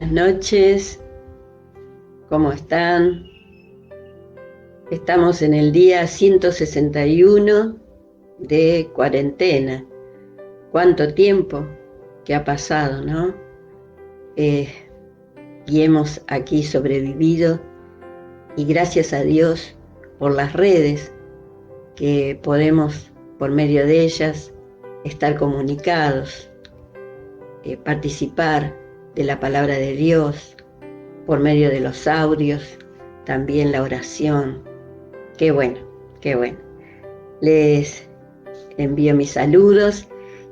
Buenas noches, ¿cómo están? Estamos en el día 161 de cuarentena. ¿Cuánto tiempo que ha pasado, no? Y hemos aquí sobrevivido, y gracias a Dios por las redes que podemos, por medio de ellas, estar comunicados, participar de la palabra de Dios, por medio de los audios, también la oración. Qué bueno, qué bueno. Les envío mis saludos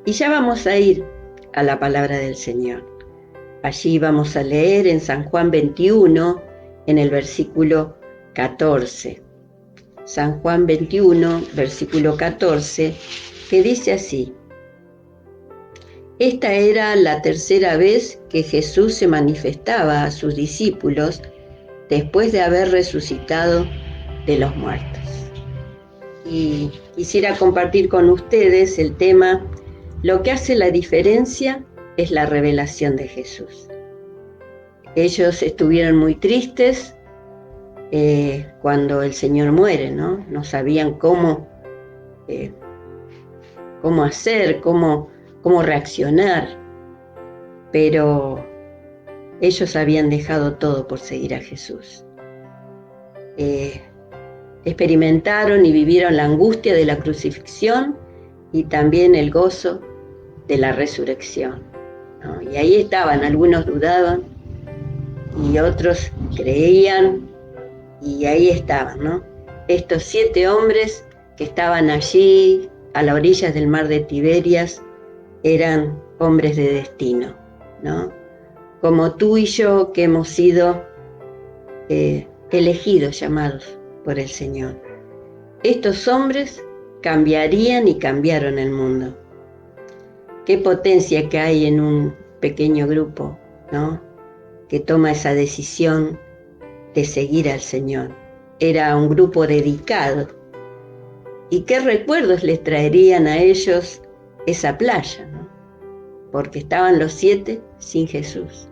y ya vamos a ir a la palabra del Señor. Allí vamos a leer en San Juan 21, en el versículo 14. San Juan 21, versículo 14, que dice así: Esta era la tercera vez que Jesús se manifestaba a sus discípulos después de haber resucitado de los muertos. Y quisiera compartir con ustedes el tema: lo que hace la diferencia es la revelación de Jesús. Ellos estuvieron muy tristes cuando el Señor muere, ¿no? No sabían cómo hacer, cómo reaccionar, pero ellos habían dejado todo por seguir a Jesús. Experimentaron y vivieron la angustia de la crucifixión y también el gozo de la resurrección, ¿no? Y ahí estaban, algunos dudaban y otros creían, y ahí estaban, ¿no? Estos 7 hombres que estaban allí a las orillas del mar de Tiberias eran hombres de destino, ¿no? Como tú y yo, que hemos sido elegidos, llamados por el Señor. Estos hombres cambiarían y cambiaron el mundo. Qué potencia que hay en un pequeño grupo, ¿no? Que toma esa decisión de seguir al Señor. Era un grupo dedicado. ¿Y qué recuerdos les traerían a ellos esa playa, ¿no? Porque estaban los 7 sin Jesús.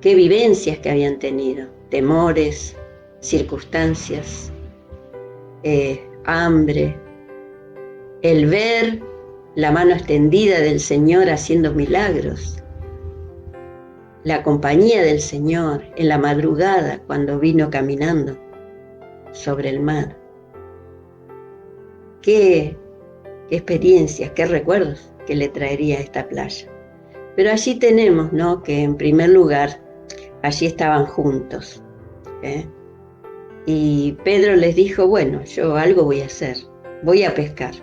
Qué vivencias que habían tenido, temores, circunstancias, hambre, el ver la mano extendida del Señor haciendo milagros, la compañía del Señor en la madrugada cuando vino caminando sobre el mar. Qué experiencias, qué recuerdos que le traería a esta playa. Pero allí tenemos, ¿no?, que en primer lugar, allí estaban juntos, y Pedro les dijo: bueno, yo algo voy a hacer, voy a pescar.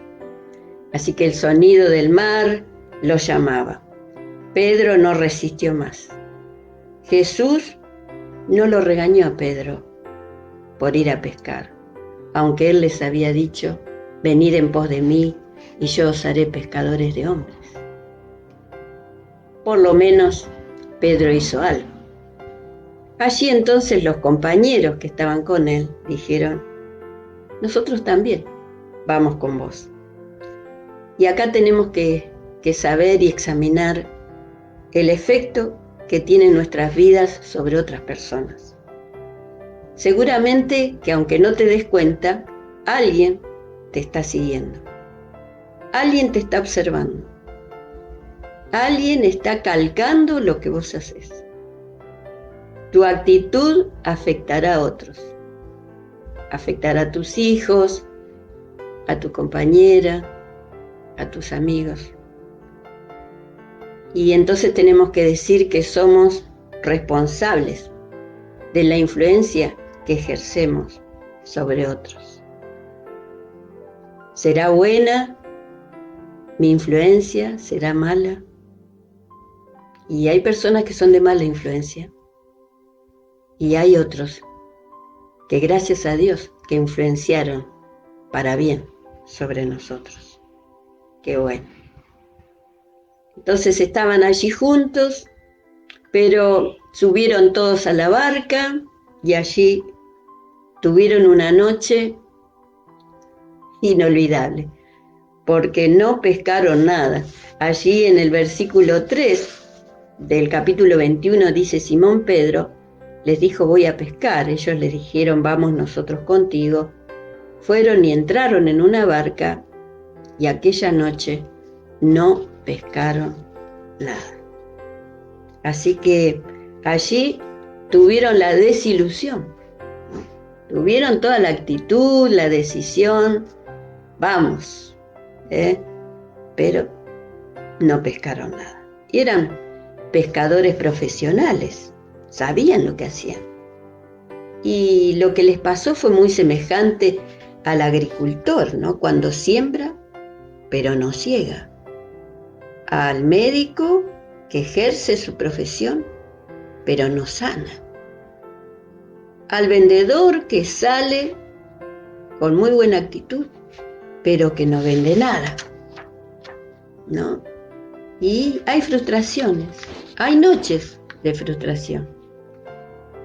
Así que el sonido del mar los llamaba. Pedro no resistió más. Jesús no lo regañó a Pedro por ir a pescar, aunque él les había dicho: venid en pos de mí y yo os haré pescadores de hombres. Por lo menos Pedro hizo algo. Allí entonces los compañeros que estaban con él dijeron: nosotros también vamos con vos. Y acá tenemos que saber y examinar el efecto que tienen nuestras vidas sobre otras personas. Seguramente que, aunque no te des cuenta, alguien te está siguiendo. Alguien te está observando. Alguien está calcando lo que vos haces. Tu actitud afectará a otros. Afectará a tus hijos, a tu compañera, a tus amigos. Y entonces tenemos que decir que somos responsables de la influencia que ejercemos sobre otros. ¿Será buena mi influencia? ¿Será mala? Y hay personas que son de mala influencia. Y hay otros que, gracias a Dios, que influenciaron para bien sobre nosotros. Qué bueno. Entonces estaban allí juntos, pero subieron todos a la barca y allí tuvieron una noche inolvidable, porque no pescaron nada. Allí en el versículo 3 del capítulo 21 dice: Simón Pedro les dijo: voy a pescar. Ellos les dijeron: vamos nosotros contigo. Fueron y entraron en una barca, y aquella noche no pescaron nada. Así que allí tuvieron la desilusión, ¿no? Tuvieron toda la actitud, la decisión, vamos, pero no pescaron nada. Y eran pescadores profesionales, sabían lo que hacían. Y lo que les pasó fue muy semejante al agricultor, ¿no? Cuando siembra, pero no ciega. Al médico que ejerce su profesión, pero no sana. Al vendedor que sale con muy buena actitud, pero que no vende nada, ¿no? Y hay frustraciones, hay noches de frustración.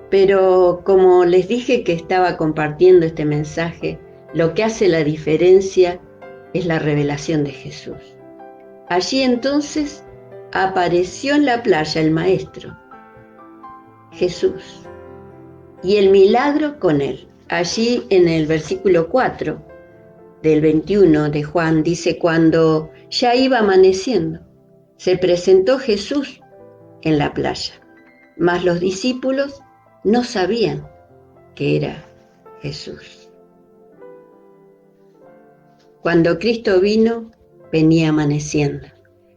Pero como les dije que estaba compartiendo este mensaje, lo que hace la diferencia es la revelación de Jesús. Allí entonces apareció en la playa el Maestro, Jesús, y el milagro con él. Allí en el versículo 4 del 21 de Juan dice: cuando ya iba amaneciendo, se presentó Jesús en la playa, mas los discípulos no sabían que era Jesús. Cuando Cristo vino, venía amaneciendo.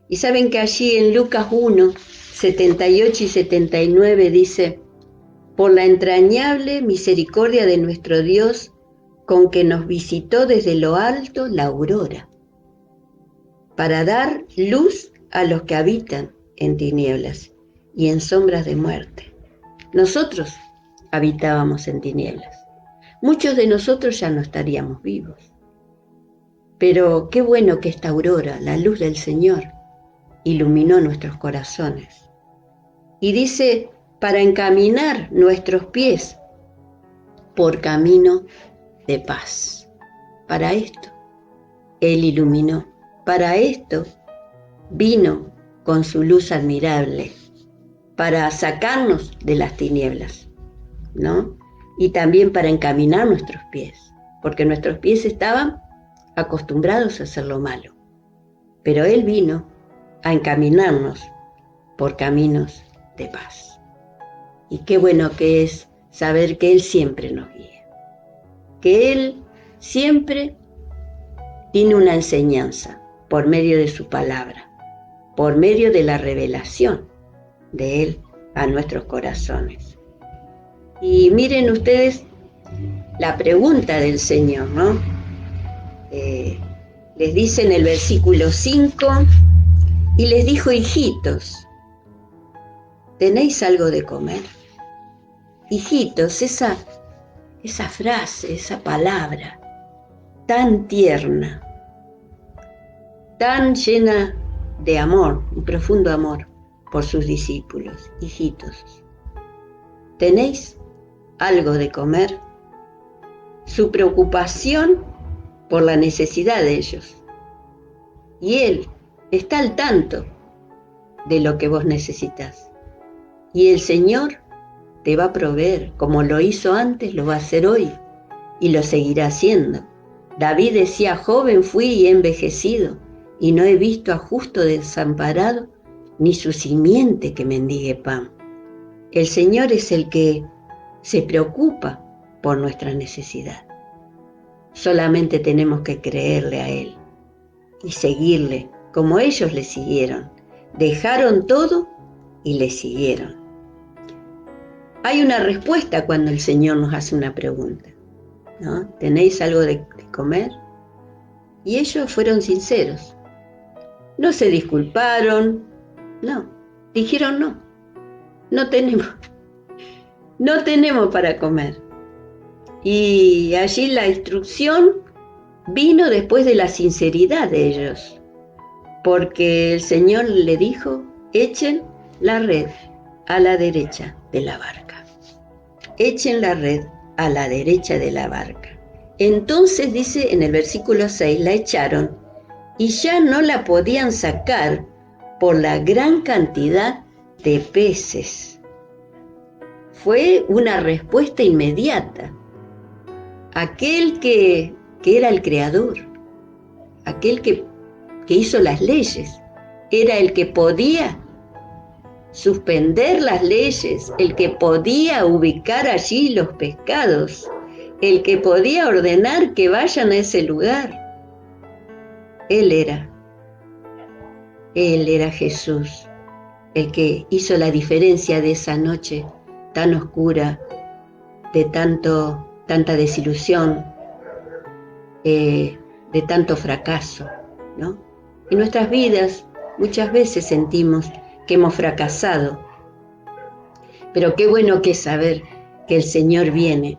Y saben que allí en Lucas 1, 78 y 79 dice: por la entrañable misericordia de nuestro Dios, con que nos visitó desde lo alto la aurora, para dar luz a los que habitan en tinieblas y en sombras de muerte. Nosotros habitábamos en tinieblas. Muchos de nosotros ya no estaríamos vivos. Pero qué bueno que esta aurora, la luz del Señor, iluminó nuestros corazones. Y dice: para encaminar nuestros pies por camino de paz. Para esto Él iluminó. Para esto vino con su luz admirable, para sacarnos de las tinieblas, ¿no? Y también para encaminar nuestros pies, porque nuestros pies estaban acostumbrados a hacer lo malo. Pero Él vino a encaminarnos por caminos de paz. Y qué bueno que es saber que Él siempre nos guía, que Él siempre tiene una enseñanza por medio de su palabra, por medio de la revelación de Él a nuestros corazones. Y miren ustedes la pregunta del Señor, ¿no? Les dice en el versículo 5: y les dijo: hijitos, ¿tenéis algo de comer? Hijitos, esa frase, esa palabra tan tierna, tan llena de amor, un profundo amor por sus discípulos. Hijitos, ¿tenéis algo de comer? Su preocupación por la necesidad de ellos. Y Él está al tanto de lo que vos necesitas. Y el Señor te va a proveer, como lo hizo antes, lo va a hacer hoy y lo seguirá haciendo. David decía: joven fui y he envejecido, y no he visto a justo desamparado, ni su simiente que mendigue pan. El Señor es el que se preocupa por nuestra necesidad. Solamente tenemos que creerle a Él y seguirle como ellos le siguieron. Dejaron todo y le siguieron. Hay una respuesta cuando el Señor nos hace una pregunta, ¿no? ¿Tenéis algo de comer? Y ellos fueron sinceros. No se disculparon, no. Dijeron: no tenemos para comer. Y allí la instrucción vino después de la sinceridad de ellos, porque el Señor le dijo: echen la red a la derecha de la barca. Echen la red a la derecha de la barca. Entonces dice en el versículo 6, la echaron y ya no la podían sacar por la gran cantidad de peces. Fue una respuesta inmediata. Aquel que era el creador, aquel que hizo las leyes, era el que podía suspender las leyes, el que podía ubicar allí los pescados, el que podía ordenar que vayan a ese lugar. Él era Jesús, el que hizo la diferencia de esa noche tan oscura, de tanta desilusión, de tanto fracaso, ¿no? En nuestras vidas muchas veces sentimos que hemos fracasado, pero qué bueno que es saber que el Señor viene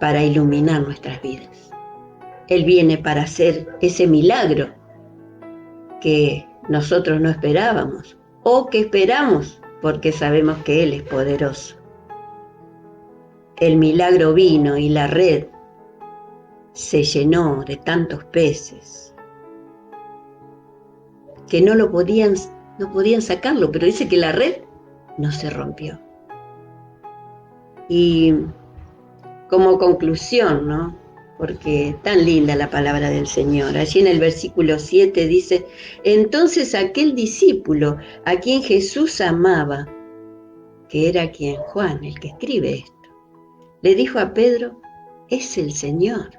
para iluminar nuestras vidas. Él viene para hacer ese milagro que nosotros no esperábamos, o que esperamos porque sabemos que Él es poderoso. El milagro vino y la red se llenó de tantos peces que no podían sacarlo, pero dice que la red no se rompió. Y como conclusión, ¿no? Porque tan linda la palabra del Señor. Allí en el versículo 7 dice: entonces aquel discípulo a quien Jesús amaba, que era quien Juan, el que escribe esto, le dijo a Pedro: es el Señor.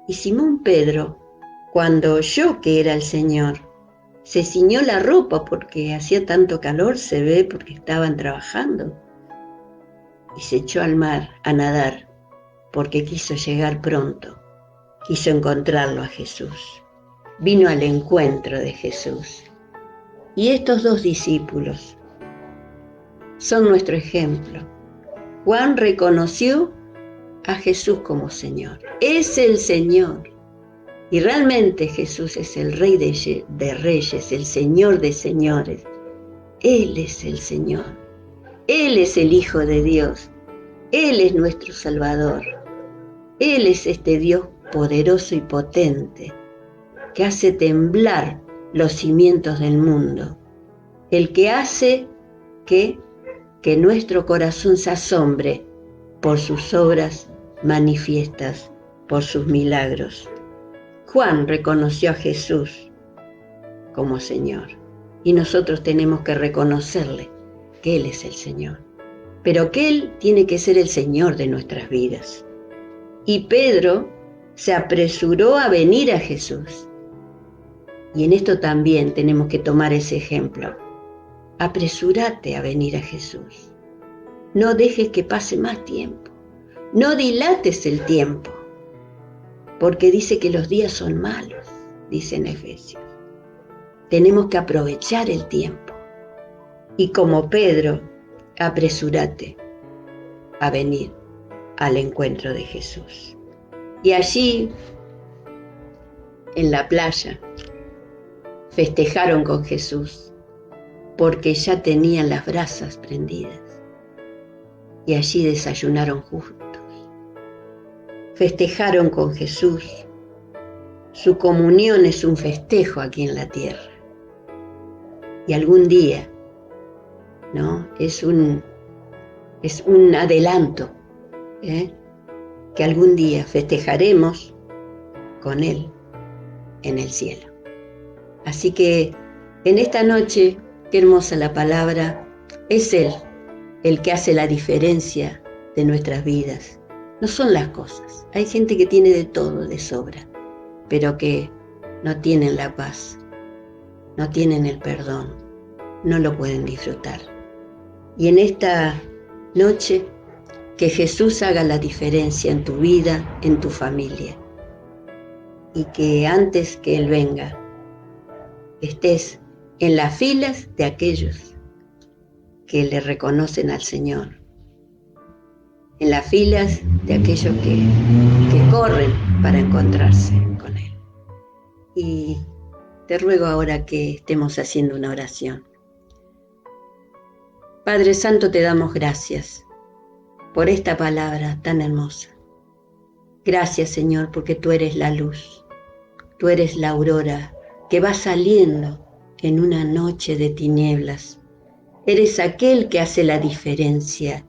Y Simón Pedro, cuando oyó que era el Señor, se ciñó la ropa porque hacía tanto calor, se ve, porque estaban trabajando, y se echó al mar a nadar porque quiso llegar pronto, quiso encontrarlo a Jesús. Vino al encuentro de Jesús. Y estos dos discípulos son nuestro ejemplo. Juan reconoció a Jesús como Señor. Es el Señor. Y realmente Jesús es el Rey de Reyes, el Señor de Señores. Él es el Señor. Él es el Hijo de Dios. Él es nuestro Salvador. Él es este Dios poderoso y potente que hace temblar los cimientos del mundo. El que hace que nuestro corazón se asombre por sus obras manifiestas, por sus milagros. Juan reconoció a Jesús como Señor y nosotros tenemos que reconocerle que Él es el Señor, pero que Él tiene que ser el Señor de nuestras vidas. Y Pedro se apresuró a venir a Jesús. Y en esto también tenemos que tomar ese ejemplo. Apresúrate a venir a Jesús. No dejes que pase más tiempo. No dilates el tiempo, porque dice que los días son malos, dice en Efesios. Tenemos que aprovechar el tiempo. Y como Pedro, apresúrate a venir al encuentro de Jesús. Y allí, en la playa, festejaron con Jesús, porque ya tenían las brasas prendidas. Y allí desayunaron juntos. Festejaron con Jesús. Su comunión es un festejo aquí en la tierra. Y algún día, ¿no? Es un adelanto, que algún día festejaremos con Él en el cielo. Así que en esta noche, qué hermosa la palabra, es Él el que hace la diferencia de nuestras vidas. No son las cosas. Hay gente que tiene de todo, de sobra, pero que no tienen la paz, no tienen el perdón, no lo pueden disfrutar. Y en esta noche, que Jesús haga la diferencia en tu vida, en tu familia. Y que antes que Él venga, estés en las filas de aquellos que le reconocen al Señor. En las filas de aquellos que corren para encontrarse con Él. Y te ruego ahora que estemos haciendo una oración. Padre Santo, te damos gracias por esta palabra tan hermosa. Gracias, Señor, porque tú eres la luz, tú eres la aurora que va saliendo en una noche de tinieblas, Eres aquel que hace la diferencia.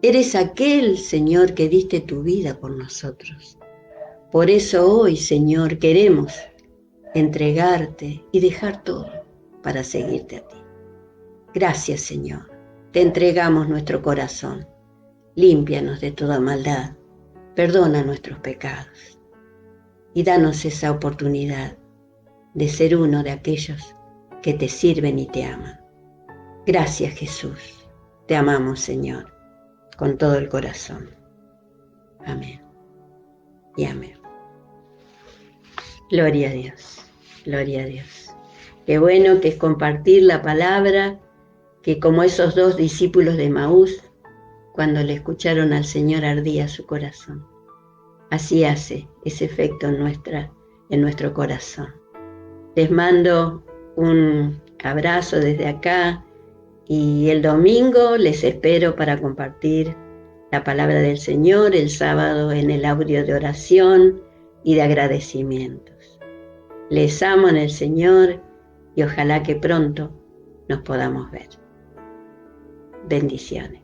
Eres aquel, Señor, que diste tu vida por nosotros. Por eso hoy, Señor, queremos entregarte y dejar todo para seguirte a ti. Gracias, Señor. Te entregamos nuestro corazón. Límpianos de toda maldad. Perdona nuestros pecados. Y danos esa oportunidad de ser uno de aquellos que te sirven y te aman. Gracias, Jesús. Te amamos, Señor, con todo el corazón. Amén. Y amén. Gloria a Dios. Gloria a Dios. Qué bueno que es compartir la palabra, que como esos dos discípulos de Maús, cuando le escucharon al Señor ardía su corazón. Así hace ese efecto en nuestro corazón. Les mando un abrazo desde acá y el domingo les espero para compartir la palabra del Señor, el sábado en el audio de oración y de agradecimientos. Les amo en el Señor y ojalá que pronto nos podamos ver. Bendiciones.